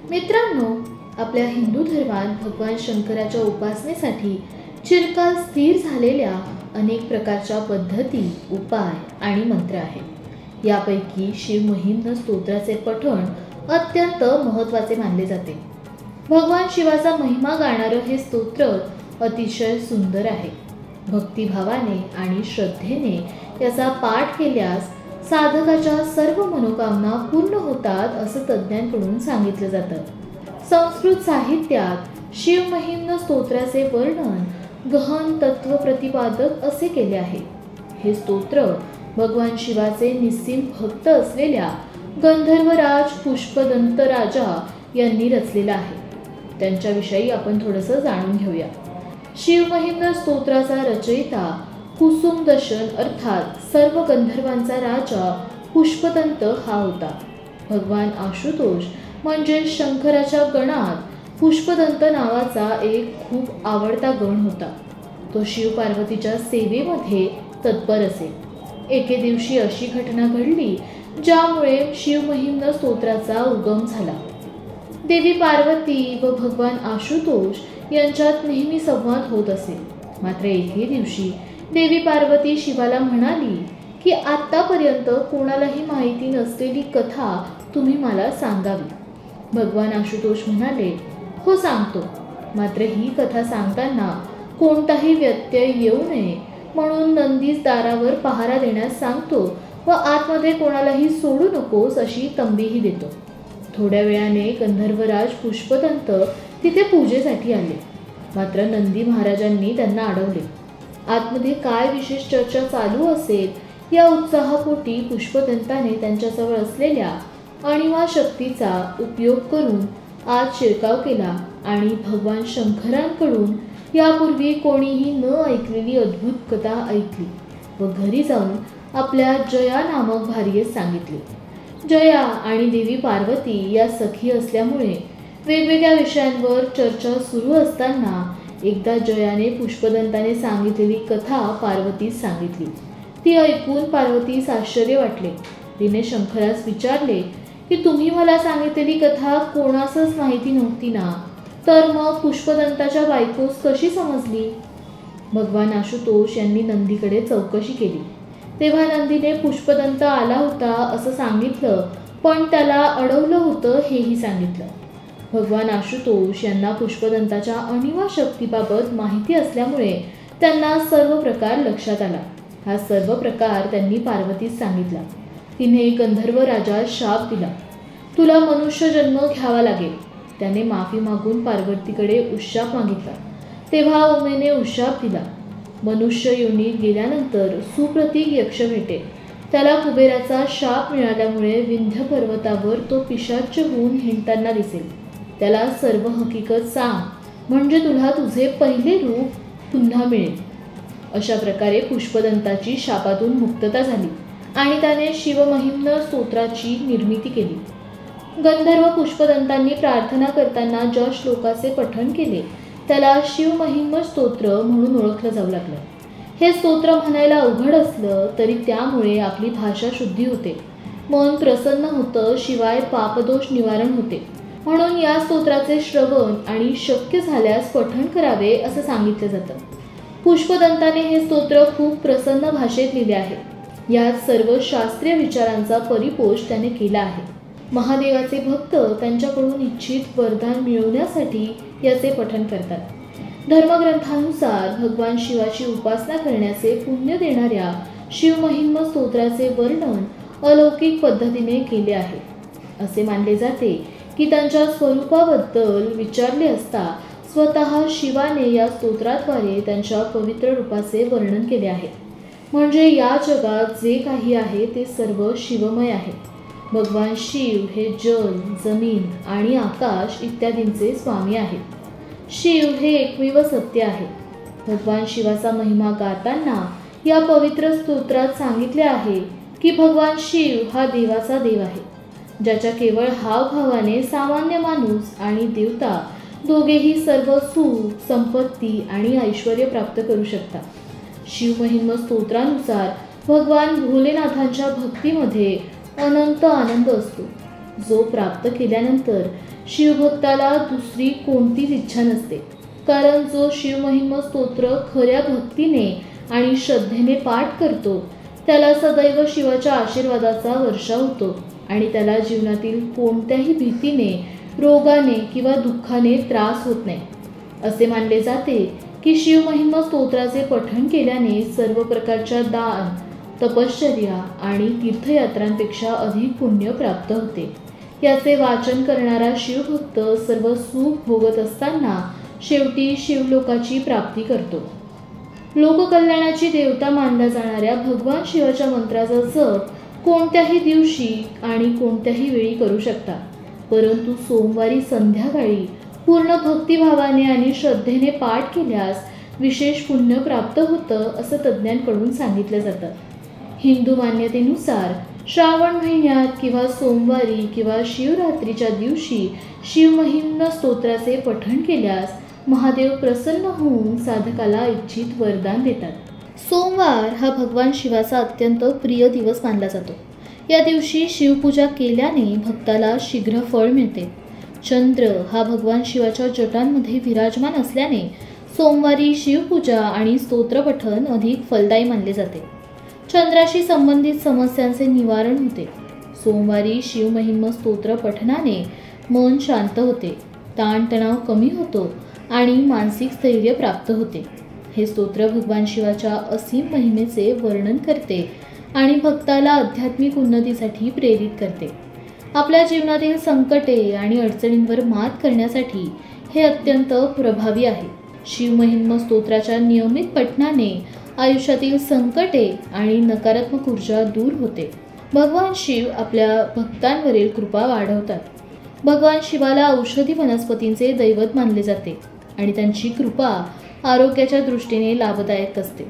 मित्रांनो, आपल्या हिंदू धर्मात भगवान शंकराच्या उपासनेसाठी चिरकाल स्थिर झालेल्या अनेक प्रकारच्या पद्धती, उपाय आणि मंत्र आहेत. यापैकी शिवमहिम्न स्तोत्राचे पठण अत्यंत महत्त्वाचे मानले जाते. भगवान शिवाचा महिमा गाणारं हे स्तोत्र अतिशय सुंदर आहे. भक्तिभावाने आणि श्रद्धेने याचा पाठ केल्यास साधकाच्या सर्व मनोकामना पूर्ण होतात असं तज्ज्ञांकडून सांगितलं जातं. संस्कृत साहित्यात शिवमहिम्न स्तोत्राचे वर्णन गहन तत्व प्रतिपादक असे केले आहे. हे स्तोत्र भगवान शिवाचे निस्सीम भक्त असलेल्या गंधर्वराज पुष्पदंत राजा यांनी रचलेला आहे. त्यांच्याविषयी आपण थोडंसं जाणून घेऊया. शिवमहिम्न स्तोत्राचा रचयिता कुसुमदशन अर्थात सर्व गंधर्वांचा राजा पुष्पदंत हा होता. भगवान आशुतोष म्हणजे शंकराच्या गणात पुष्पदंत नावाचा एक खूप आवडता गण होता. तो शिव पार्वतीच्या सेवेमध्ये तत्पर असे. एके दिवशी अशी घटना घडली ज्यामुळे शिवमहिम्न स्तोत्राचा उगम झाला. देवी पार्वती व भगवान आशुतोष यांच्यात नेहमी संवाद होत असे. मात्र एके दिवशी देवी पार्वती शिवाला म्हणाली की आत्तापर्यंत कोणालाही माहिती नसलेली कथा तुम्ही मला सांगावी. भगवान आशुतोष म्हणाले, हो सांगतो, मात्र ही कथा सांगताना कोणताही व्यत्यय येऊ नये म्हणून नंदीस दारावर पहारा देण्यास सांगतो व आतमध्ये कोणालाही सोडू नकोस अशी तंबीही देतो. थोड्या वेळाने गंधर्वराज पुष्पदंत तिथे पूजेसाठी आले. मात्र नंदी महाराजांनी त्यांना अडवले. आतमध्ये काय विशेष चर्चा चालू असेल या उत्साहापोटी पुष्पदंताने त्यांच्याजवळ असलेल्या अणिमा शक्तीचा उपयोग करून आत शिरकाव केला आणि भगवान शंकरांकडून यापूर्वी कोणीही न ऐकलेली अद्भुत कथा ऐकली व घरी जाऊन आपल्या जया नामक भार्येस सांगितले. जया आणि देवी पार्वती या सखी असल्यामुळे वेगवेगळ्या विषयांवर चर्चा सुरू असताना एकदा जयाने पुष्पदंताने सांगितलेली कथा पार्वतीस सांगितली. ती ऐकून पार्वतीस आश्चर्य वाटले. तिने शंकरास विचारले की तुम्ही मला सांगितलेली कथा कोणासच माहिती नव्हती ना, तर मग पुष्पदंताच्या बायकोस कशी समजली? भगवान आशुतोष यांनी नंदीकडे चौकशी केली. तेव्हा नंदीने पुष्पदंत आला होता असं सांगितलं, पण त्याला अडवलं होतं हेही सांगितलं. भगवान आशुतोष यांना पुष्पदंताच्या अणिमा शक्तीबाबत माहिती असल्यामुळे त्यांना सर्व प्रकार लक्षात आला. हा सर्व प्रकार त्यांनी पार्वतीस सांगितला. तिने गंधर्व राजास शाप दिला, तुला मनुष्य जन्म घ्यावा लागेल. त्याने माफी मागून पार्वतीकडे उशाप मागितला. तेव्हा उमेने उशाप दिला, मनुष्य योनीत गेल्यानंतर सुप्रतीक यक्ष भेटेल. त्याला कुबेराचा शाप मिळाल्यामुळे विंध्य पर्वतावर तो पिशाच्य होऊन हिंडताना दिसेल. त्याला सर्व हकीकत सांग, म्हणजे तुला तुझे पहिले रूप पुन्हा मिळेल. अशा प्रकारे पुष्पदंताची शापातून मुक्तता झाली आणि त्याने शिवमहिम्न स्तोत्राची निर्मिती केली. गंधर्व पुष्पदंतांनी प्रार्थना करताना ज्या श्लोकाचे पठण केले त्याला शिवमहिम्न स्तोत्र म्हणून ओळखलं जाऊ लागलं. हे स्तोत्र म्हणायला अवघड असलं तरी त्यामुळे आपली भाषा शुद्धी होते, मन प्रसन्न होतं, शिवाय पापदोष निवारण होते. म्हणून या स्तोत्राचे श्रवण आणि शक्य झाल्यास पठण करावे असं सांगितलं जातं. पुष्पदंताने हे स्तोत्र खूप प्रसन्न भाषेत लिहिले आहे. यात सर्व शास्त्रीय विचारांचा परिपोष त्याने केला आहे. महादेवाचे भक्त त्यांच्याकडून इच्छित वरदान मिळवण्यासाठी याचे पठण करतात. धर्मग्रंथानुसार भगवान शिवाची उपासना करण्याचे पुण्य देणाऱ्या शिवमहिम्न स्तोत्राचे वर्णन अलौकिक पद्धतीने केले आहे. असे मानले जाते की त्यांच्या स्वरूपाबद्दल विचारले असता स्वतः शिवाने या स्तोत्राद्वारे त्यांच्या पवित्र रूपाचे वर्णन केले आहे. म्हणजे या जगात जे काही आहे ते सर्व शिवमय आहे. भगवान शिव हे जल, जमीन आणि आकाश इत्यादींचे स्वामी आहेत. शिव हे एकमेव सत्य आहे. भगवान शिवाचा महिमा गाताना या पवित्र स्तोत्रात सांगितले आहे की भगवान शिव हा देवाचा देव आहे, ज्याच्या केवळ हावभावाने सामान्य माणूस आणि देवता दोघेही सर्व सुख, संपत्ती आणि ऐश्वर्य प्राप्त करू शकतात. शिवमहिम्न स्तोत्रानुसार भगवान भोलेनाथांच्या भक्तीमध्ये अनंत आनंद असतो. जो प्राप्त केल्यानंतर शिवभक्ताला दुसरी कोणतीच इच्छा नसते, कारण जो शिवमहिम स्तोत्र खऱ्या भक्तीने आणि श्रद्धेने पाठ करतो त्याला सदैव शिवाच्या आशीर्वादाचा वर्षाव होतो आणि त्याला जीवनातील कोणत्याही भीतीने, रोगाने किंवा दुःखाने त्रास होत नाही। असे मानले जाते की शिवमहिम स्तोत्राचे पठण केल्याने सर्व प्रकारच्या दान, तपश्चर्या आणि तीर्थयात्रांपेक्षा अधिक पुण्य प्राप्त होते। याचे वाचन करणारा शिवभक्त सर्व सुख भोगत असताना शेवटी शिवलोकाची प्राप्ती करतो। लोककल्याणाची देवता मानल्या जाणाऱ्या भगवान शिवाच्या मंत्राचा जप कोणत्याही दिवशी आणि कोणत्याही वेळी करू शकता, परंतु सोमवारी संध्याकाळी पूर्ण भक्तिभावाने आणि श्रद्धेने पाठ केल्यास विशेष पुण्य प्राप्त होतं असं तज्ज्ञांकडून सांगितलं जातं। हिंदू मान्यतेनुसार श्रावण महिन्यात किंवा सोमवारी किंवा शिवरात्रीच्या दिवशी शिवमहिम स्तोत्राचे पठण केल्यास महादेव प्रसन्न होऊन साधकाला इच्छित वरदान देतात। सोमवार हा भगवान शिवाचा अत्यंत प्रिय दिवस मानला जातो। या दिवशी शिवपूजा केल्याने भक्ताला शीघ्र फळ मिळते। चंद्र हा भगवान शिवाच्या जटांमध्ये विराजमान असल्याने सोमवारी शिवपूजा आणि स्तोत्रपठण अधिक फलदायी मानले जाते। चंद्राशी संबंधित समस्यांचे निवारण होते। सोमवारी शिवमहिम स्तोत्र पठणाने मन शांत होते, ताणतणाव कमी होतो आणि मानसिक स्थैर्य प्राप्त होते। हे स्तोत्र भगवान शिवाच्या असीम महिमेचे वर्णन करते आणि भक्ताला आध्यात्मिक उन्नतीसाठी प्रेरित करते। आपल्या जीवनातील संकटे आणि अडचणींवर मात करण्यासाठी हे अत्यंत प्रभावी आहे। शिवमहिम स्तोत्राच्या नियमित पठणाने आयुष्यातील संकटे आणि नकारात्मक ऊर्जा दूर होते। भगवान शिव आपल्या भक्तांवरील कृपा वाढवतात। भगवान शिवाला औषधी वनस्पतींचे दैवत मानले जाते आणि त्यांची कृपा आरोग्याच्या दृष्टीने लाभदायक असते।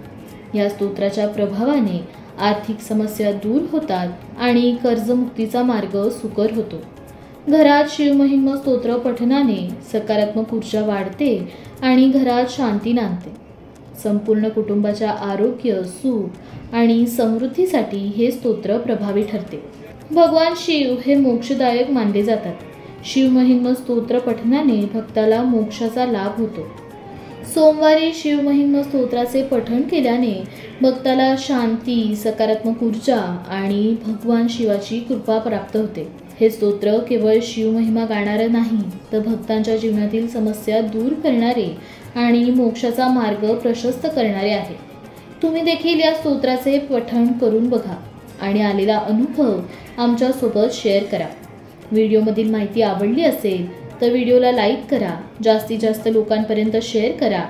या स्तोत्राच्या प्रभावाने आर्थिक समस्या दूर होतात आणि कर्जमुक्तीचा मार्ग सुकर होतो। घरात शिवमहिम स्तोत्र पठणाने सकारात्मक ऊर्जा वाढते आणि घरात शांती नांदते। संपूर्ण कुटुंबाच्या आरोग्य, सुख आणि समृद्धीसाठी हे स्तोत्र प्रभावी ठरते। भगवान शिव हे मोक्षदायक मानले जातात। शिवमहिम स्तोत्र पठणाने भक्ताला मोक्षाचा लाभ होतो। सोमवारी शिवमहिम स्तोत्राचे पठण केल्याने भक्ताला शांती, सकारात्मक ऊर्जा आणि भगवान शिवाची कृपा प्राप्त होते। हे स्तोत्र केवळ शिवमहिमा गाणारे नाही, तर भक्तांच्या जीवनातील समस्या दूर करणारे आणि मोक्षाचा मार्ग प्रशस्त करणारे आहे। तुम्ही देखील या स्तोत्राचे पठण करून बघा आणि आलेला अनुभव आमच्यासोबत शेअर करा। व्हिडिओमधील माहिती आवडली असेल तर व्हिडिओला लाईक करा, जास्तीत जास्त लोकांपर्यंत शेअर करा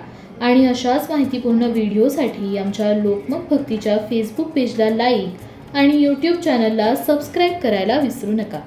आणि अशाच माहितीपूर्ण व्हिडिओसाठी आमच्या लोकमत भक्तीच्या फेसबुक पेजला लाईक आणि यूट्यूब चॅनलला सबस्क्राईब करायला विसरू नका।